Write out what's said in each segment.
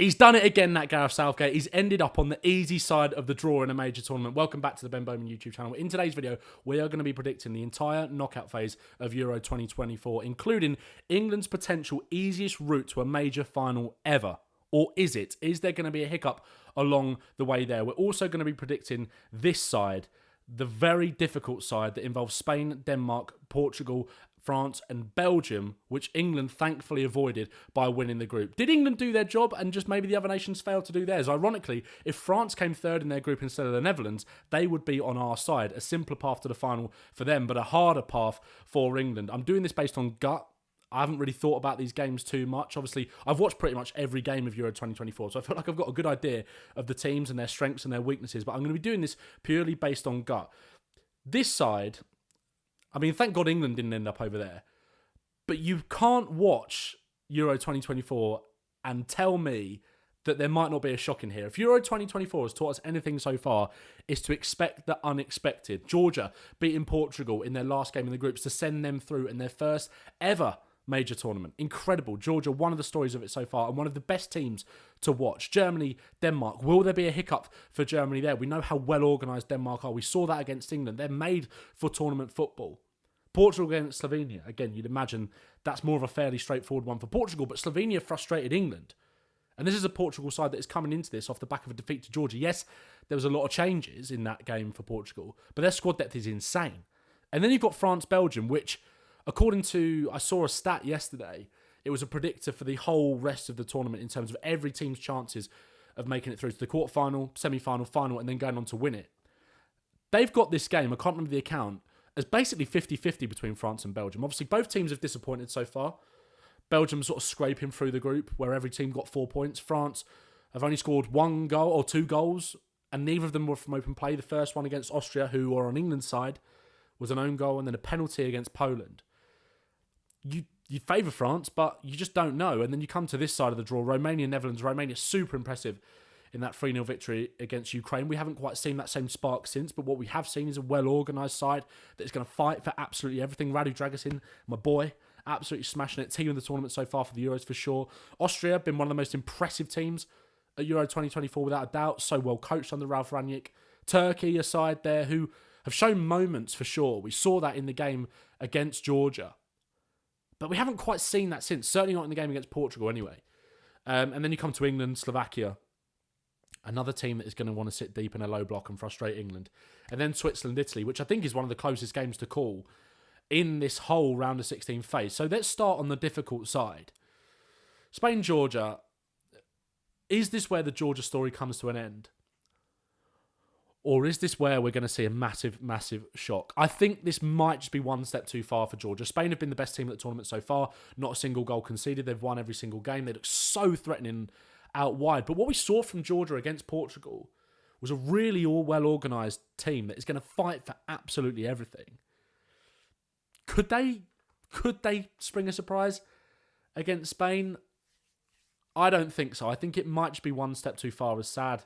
He's done it again, that Gareth Southgate. He's ended up on the easy side of the draw in a major tournament. Welcome back to the Ben Bowman YouTube channel. In today's video, we are going to be predicting the entire knockout phase of Euro 2024, including England's potential easiest route to a major final ever. Or is it? Is there going to be a hiccup along the way there? We're also going to be predicting this side, the very difficult side that involves Spain, Denmark, Portugal, France and Belgium, which England thankfully avoided by winning the group. Did England do their job and just maybe the other nations failed to do theirs? Ironically, if France came third in their group instead of the Netherlands, they would be on our side. A simpler path to the final for them, but a harder path for England. I'm doing this based on gut. I haven't really thought about these games too much. Obviously, I've watched pretty much every game of Euro 2024, so I feel like I've got a good idea of the teams and their strengths and their weaknesses, but I'm going to be doing this purely based on gut. This side, I mean, thank God England didn't end up over there. But you can't watch Euro 2024 and tell me that there might not be a shock in here. If Euro 2024 has taught us anything so far, is to expect the unexpected. Georgia beating Portugal in their last game in the groups to send them through in their first ever major tournament. Incredible. Georgia, one of the stories of it so far and one of the best teams to watch. Germany, Denmark. Will there be a hiccup for Germany there? We know how well organised Denmark are. We saw that against England. They're made for tournament football. Portugal against Slovenia. Again, you'd imagine that's more of a fairly straightforward one for Portugal, but Slovenia frustrated England. And this is a Portugal side that is coming into this off the back of a defeat to Georgia. Yes, there was a lot of changes in that game for Portugal, but their squad depth is insane. And then you've got France-Belgium, which, according to, I saw a stat yesterday, it was a predictor for the whole rest of the tournament in terms of every team's chances of making it through to the quarterfinal, semi-final, final, and then going on to win it. They've got this game, I can't remember the account, as basically 50-50 between France and Belgium. Obviously, both teams have disappointed so far. Belgium sort of scraping through the group where every team got 4 points. France have only scored one goal or two goals, and neither of them were from open play. The first one against Austria, who are on England's side, was an own goal, and then a penalty against Poland. You favour France, but you just don't know. And then you come to this side of the draw, Romania, Netherlands. Romania, super impressive in that 3-0 victory against Ukraine. We haven't quite seen that same spark since, but what we have seen is a well-organised side that is going to fight for absolutely everything. Radu Dragusin, my boy, absolutely smashing it. Team of the tournament so far for the Euros for sure. Austria, been one of the most impressive teams at Euro 2024 without a doubt. So well coached under Ralf Rangnick. Turkey, a side there who have shown moments for sure. We saw that in the game against Georgia. But we haven't quite seen that since. Certainly not in the game against Portugal anyway. And then you come to England, Slovakia. Another team that is going to want to sit deep in a low block and frustrate England. And then Switzerland, Italy, which I think is one of the closest games to call in this whole round of 16 phase. So let's start on the difficult side. Spain, Georgia. Is this where the Georgia story comes to an end? Or is this where we're going to see a massive, massive shock? I think this might just be one step too far for Georgia. Spain have been the best team at the tournament so far. Not a single goal conceded. They've won every single game. They look so threatening out wide. But what we saw from Georgia against Portugal was a really well-organised team that is going to fight for absolutely everything. Could they spring a surprise against Spain? I don't think so. I think it might just be one step too far, as sad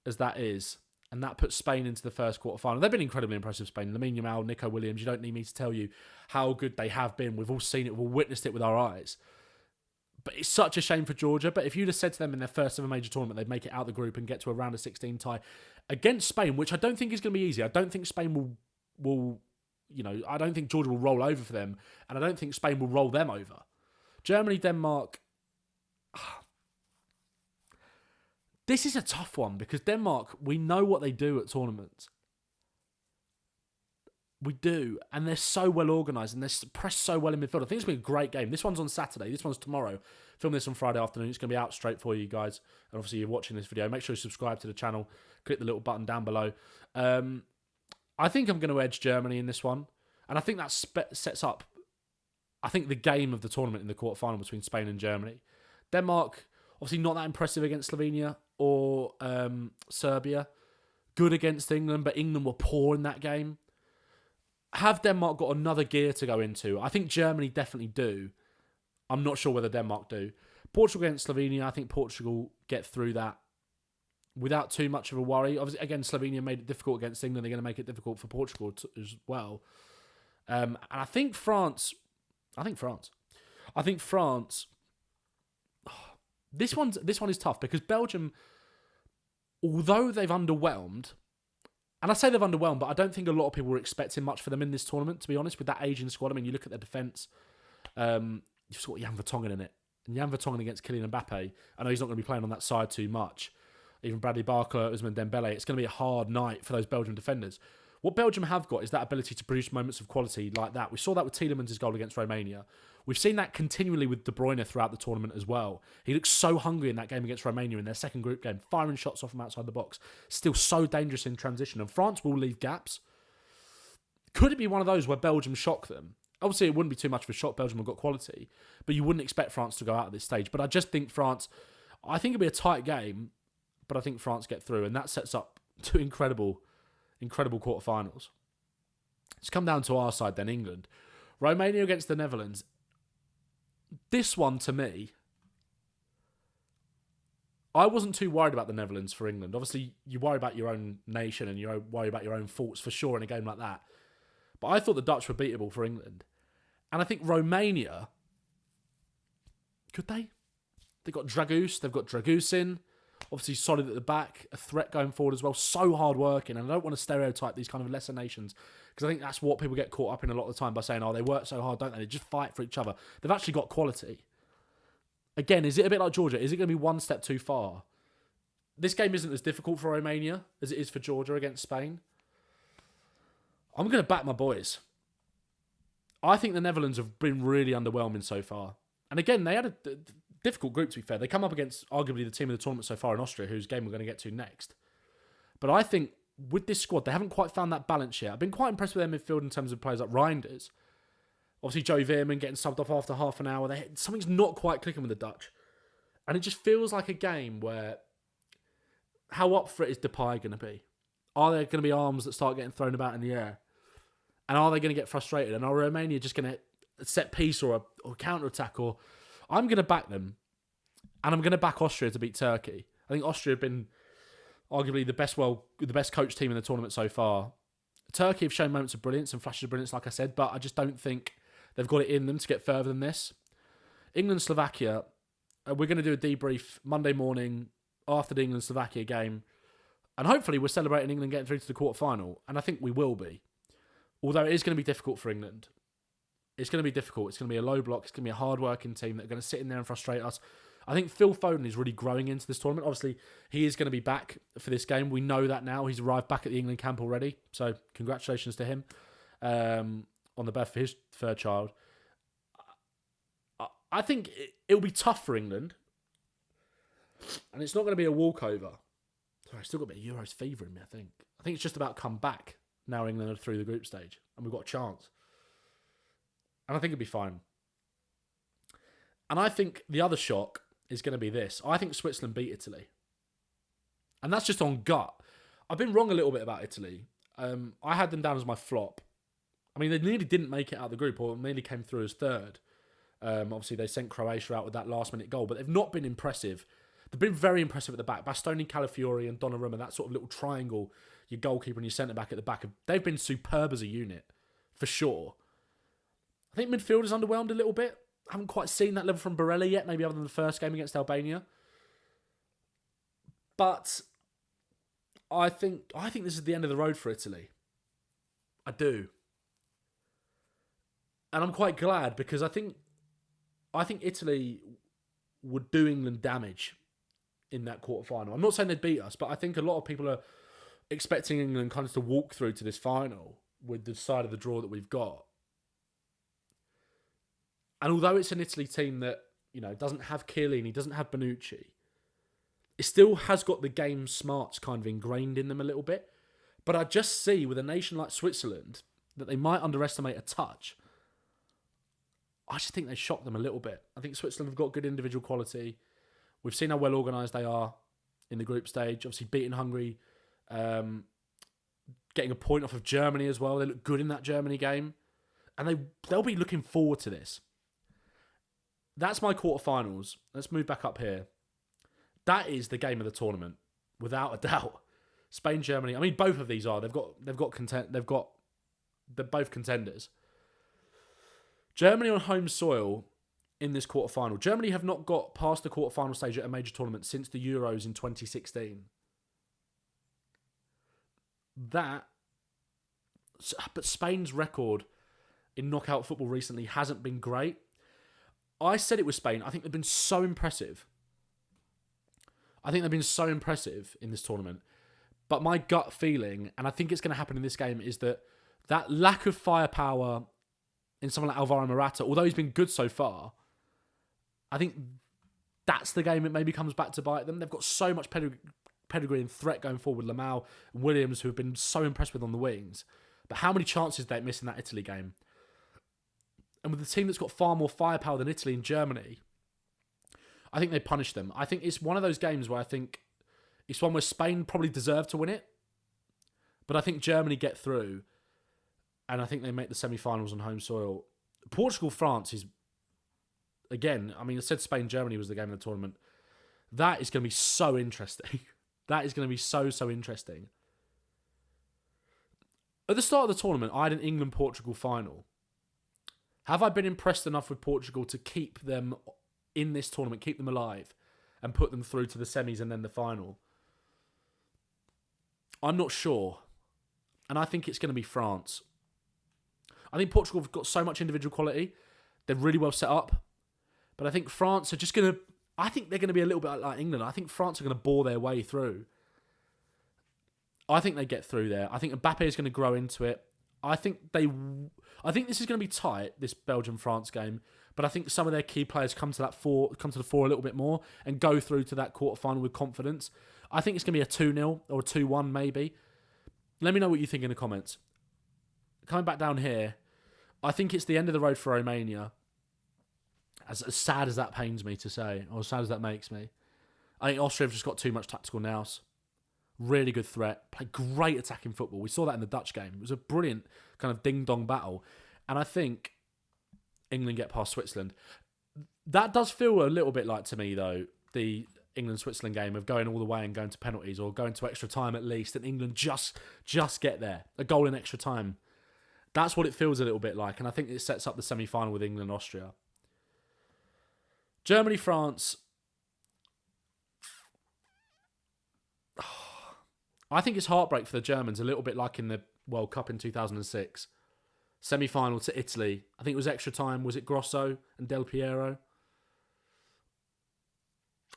as that is. And that puts Spain into the first quarterfinal. They've been incredibly impressive, Spain. Lamine Yamal, Nico Williams, you don't need me to tell you how good they have been. We've all seen it, we've all witnessed it with our eyes. But it's such a shame for Georgia. But if you'd have said to them in their first ever major tournament, they'd make it out the group and get to a round of 16 tie against Spain, which I don't think is going to be easy. I don't think Spain will, I don't think Georgia will roll over for them. And I don't think Spain will roll them over. Germany, Denmark. This is a tough one because Denmark, we know what they do at tournaments. We do. And they're so well organised and they're pressed so well in midfield. I think it's going to be a great game. This one's on Saturday. This one's tomorrow. Film this on Friday afternoon. It's going to be out straight for you guys. And obviously you're watching this video. Make sure you subscribe to the channel. Click the little button down below. I think I'm going to edge Germany in this one. And I think that sets up, I think, the game of the tournament in the quarterfinal between Spain and Germany. Denmark, obviously not that impressive against Slovenia or Serbia. Good against England, but England were poor in that game. Have Denmark got another gear to go into? I think Germany definitely do. I'm not sure whether Denmark do. Portugal against Slovenia, I think Portugal get through that without too much of a worry. Obviously, again, Slovenia made it difficult against England. They're going to make it difficult for Portugal as well. And I think France... This one is tough because Belgium, although they've underwhelmed, and I say they've underwhelmed, but I don't think a lot of people were expecting much for them in this tournament, to be honest, with that Asian squad. I mean, you look at their defence, you've just got Jan Vertonghen in it. And Jan Vertonghen against Kylian Mbappe, I know he's not going to be playing on that side too much. Even Bradley Barcola, Ousmane Dembele, it's going to be a hard night for those Belgian defenders. What Belgium have got is that ability to produce moments of quality like that. We saw that with Tielemans' goal against Romania. We've seen that continually with De Bruyne throughout the tournament as well. He looked so hungry in that game against Romania in their second group game, firing shots off from outside the box. Still so dangerous in transition. And France will leave gaps. Could it be one of those where Belgium shock them? Obviously, it wouldn't be too much of a shock. Belgium have got quality. But you wouldn't expect France to go out at this stage. But I just think I think it'll be a tight game. But I think France get through. And that sets up two incredible quarterfinals. Let's come down to our side then, England. Romania against the Netherlands. This one, to me, I wasn't too worried about the Netherlands for England. Obviously, you worry about your own nation and you worry about your own faults for sure in a game like that. But I thought the Dutch were beatable for England. And I think Romania, could they? They've got Dragus, they've got Dragusin. Obviously solid at the back, a threat going forward as well. So hard working. And I don't want to stereotype these kind of lesser nations because I think that's what people get caught up in a lot of the time by saying, oh, they work so hard, don't they? They just fight for each other. They've actually got quality. Again, is it a bit like Georgia? Is it going to be one step too far? This game isn't as difficult for Romania as it is for Georgia against Spain. I'm going to back my boys. I think the Netherlands have been really underwhelming so far. And again, they had a difficult group, to be fair. They come up against arguably the team of the tournament so far in Austria, whose game we're going to get to next. But I think with this squad, they haven't quite found that balance yet. I've been quite impressed with their midfield in terms of players like Reinders. Obviously, Joe Veerman getting subbed off after half an hour. Something's not quite clicking with the Dutch. And it just feels like a game where how up for it is Depay going to be? Are there going to be arms that start getting thrown about in the air? And are they going to get frustrated? And are Romania just going to set piece or counter-attack? Or I'm going to back them. And I'm going to back Austria to beat Turkey. I think Austria have been arguably the best coach team in the tournament so far. Turkey have shown moments of brilliance and flashes of brilliance, like I said, but I just don't think they've got it in them to get further than this. England, Slovakia, we're going to do a debrief Monday morning after the England-Slovakia game. And hopefully we're celebrating England getting through to the quarterfinal. And I think we will be. Although it is going to be difficult for England. It's going to be difficult. It's going to be a low block. It's going to be a hard-working team that are going to sit in there and frustrate us. I think Phil Foden is really growing into this tournament. Obviously, he is going to be back for this game. We know that now. He's arrived back at the England camp already. So, congratulations to him on the birth of his third child. I think it'll be tough for England. And it's not going to be a walkover. Sorry, I've still got a bit of Euros fever in me, I think. I think it's just about come back now England are through the group stage. And we've got a chance. And I think it'll be fine. And I think the other shock is going to be this. I think Switzerland beat Italy. And that's just on gut. I've been wrong a little bit about Italy. I had them down as my flop. I mean, they nearly didn't make it out of the group or nearly came through as third. Obviously, they sent Croatia out with that last-minute goal, but they've not been impressive. They've been very impressive at the back. Bastoni, Calafiori and Donnarumma, that sort of little triangle, your goalkeeper and your centre-back at the back, they've been superb as a unit, for sure. I think midfield is underwhelmed a little bit. I haven't quite seen that level from Barella yet, maybe other than the first game against Albania. But I think this is the end of the road for Italy. I do. And I'm quite glad because I think Italy would do England damage in that quarterfinal. I'm not saying they'd beat us, but I think a lot of people are expecting England kind of to walk through to this final with the side of the draw that we've got. And although it's an Italy team that, doesn't have Chiellini, doesn't have Bonucci, it still has got the game smarts kind of ingrained in them a little bit. But I just see with a nation like Switzerland that they might underestimate a touch. I just think they shock them a little bit. I think Switzerland have got good individual quality. We've seen how well organised they are in the group stage. Obviously beating Hungary, getting a point off of Germany as well. They look good in that Germany game. And they'll be looking forward to this. That's my quarterfinals. Let's move back up here. That is the game of the tournament, without a doubt. Spain, Germany. I mean, both of these are. They're both contenders. Germany on home soil in this quarterfinal. Germany have not got past the quarterfinal stage at a major tournament since the Euros in 2016. But Spain's record in knockout football recently hasn't been great. I said it was Spain. I think they've been so impressive. In this tournament. But my gut feeling, and I think it's going to happen in this game, is that lack of firepower in someone like Alvaro Morata, although he's been good so far, I think that's the game it maybe comes back to bite them. They've got so much pedigree and threat going forward with Lamau and Williams, who have been so impressed with on the wings. But how many chances they miss in that Italy game? And with the team that's got far more firepower than Italy and Germany, I think they punish them. I think it's one of those games where I think it's one where Spain probably deserve to win it. But I think Germany get through. And I think they make the semi-finals on home soil. Portugal-France is, again, I mean, I said Spain-Germany was the game of the tournament. That is going to be so interesting. That is going to be so interesting. At the start of the tournament, I had an England-Portugal final. Have I been impressed enough with Portugal to keep them in this tournament, keep them alive, and put them through to the semis and then the final? I'm not sure. And I think it's going to be France. I think Portugal have got so much individual quality. They're really well set up. But I think France are just going to... I think they're going to be a little bit like England. I think France are going to bore their way through. I think they get through there. I think Mbappe is going to grow into it. I think this is going to be tight, this Belgium-France game. But I think some of their key players come to the fore a little bit more and go through to that quarterfinal with confidence. I think it's going to be a 2-0 or a 2-1 maybe. Let me know what you think in the comments. Coming back down here, I think it's the end of the road for Romania. As sad as that pains me to say, or as sad as that makes me. I think Austria have just got too much tactical nous. Really good threat. Play great attacking football. We saw that in the Dutch game. It was a brilliant kind of ding-dong battle. And I think England get past Switzerland. That does feel a little bit like, to me, though, the England-Switzerland game of going all the way and going to penalties or going to extra time at least, and England just get there. A goal in extra time. That's what it feels a little bit like, and I think it sets up the semi-final with England-Austria. Germany-France. I think it's heartbreak for the Germans, a little bit like in the World Cup in 2006. Semi-final to Italy. I think it was extra time. Was it Grosso and Del Piero?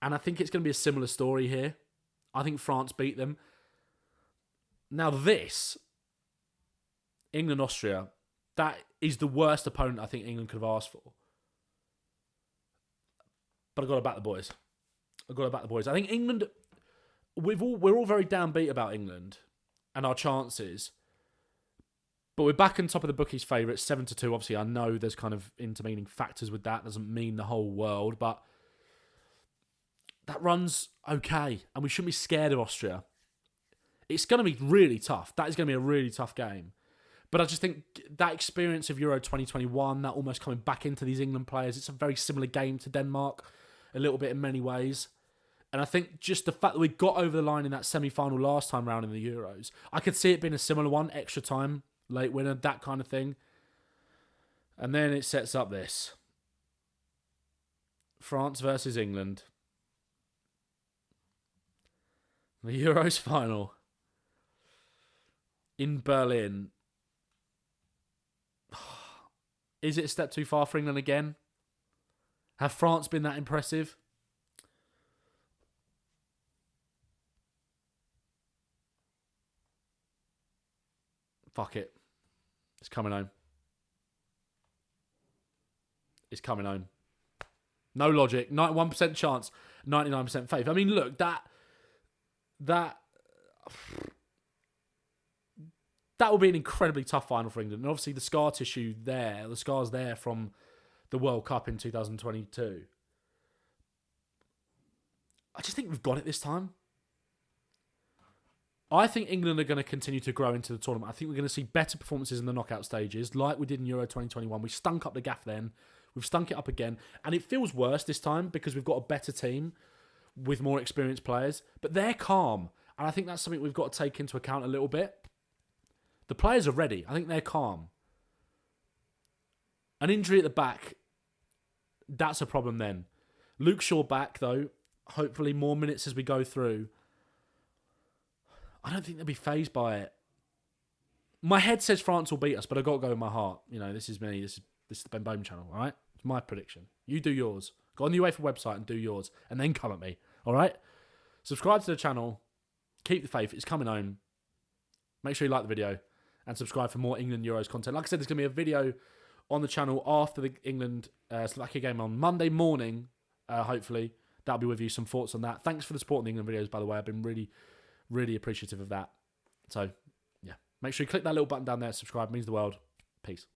And I think it's going to be a similar story here. I think France beat them. Now this, England-Austria, that is the worst opponent I think England could have asked for. But I've got to back the boys. I think England... We're all very downbeat about England and our chances. But we're back on top of the bookies' favourites, 7-2. Obviously, I know there's kind of intervening factors with that. Doesn't mean the whole world, but that run's okay. And we shouldn't be scared of Austria. It's going to be really tough. That is going to be a really tough game. But I just think that experience of Euro 2021, that almost coming back into these England players, it's a very similar game to Denmark, a little bit in many ways. And I think just the fact that we got over the line in that semi-final last time round in the Euros, I could see it being a similar one, extra time, late winner, that kind of thing. And then it sets up this. France versus England. The Euros final. In Berlin. Is it a step too far for England again? Have France been that impressive? Fuck it. It's coming home. It's coming home. No logic. 91% chance. 99% faith. I mean, look, that will be an incredibly tough final for England. And obviously the scar tissue there, the scars there from the World Cup in 2022. I just think we've got it this time. I think England are going to continue to grow into the tournament. I think we're going to see better performances in the knockout stages, like we did in Euro 2021. We stunk up the gaff then. We've stunk it up again. And it feels worse this time because we've got a better team with more experienced players. But they're calm. And I think that's something we've got to take into account a little bit. The players are ready. I think they're calm. An injury at the back that's a problem then. Luke Shaw back, though. Hopefully more minutes as we go through. I don't think they'll be fazed by it. My head says France will beat us, but I've got to go with my heart. You know, this is me. This is the Ben Bowman channel, all right? It's my prediction. You do yours. Go on the UEFA website and do yours, and then come at me, all right? Subscribe to the channel. Keep the faith. It's coming home. Make sure you like the video and subscribe for more England Euros content. Like I said, there's going to be a video on the channel after the England-Slovakia game on Monday morning, hopefully. That'll be with you, some thoughts on that. Thanks for the support on the England videos, by the way. I've been really, really appreciative of that. So, yeah. Make sure you click that little button down there. Subscribe. It means the world. Peace.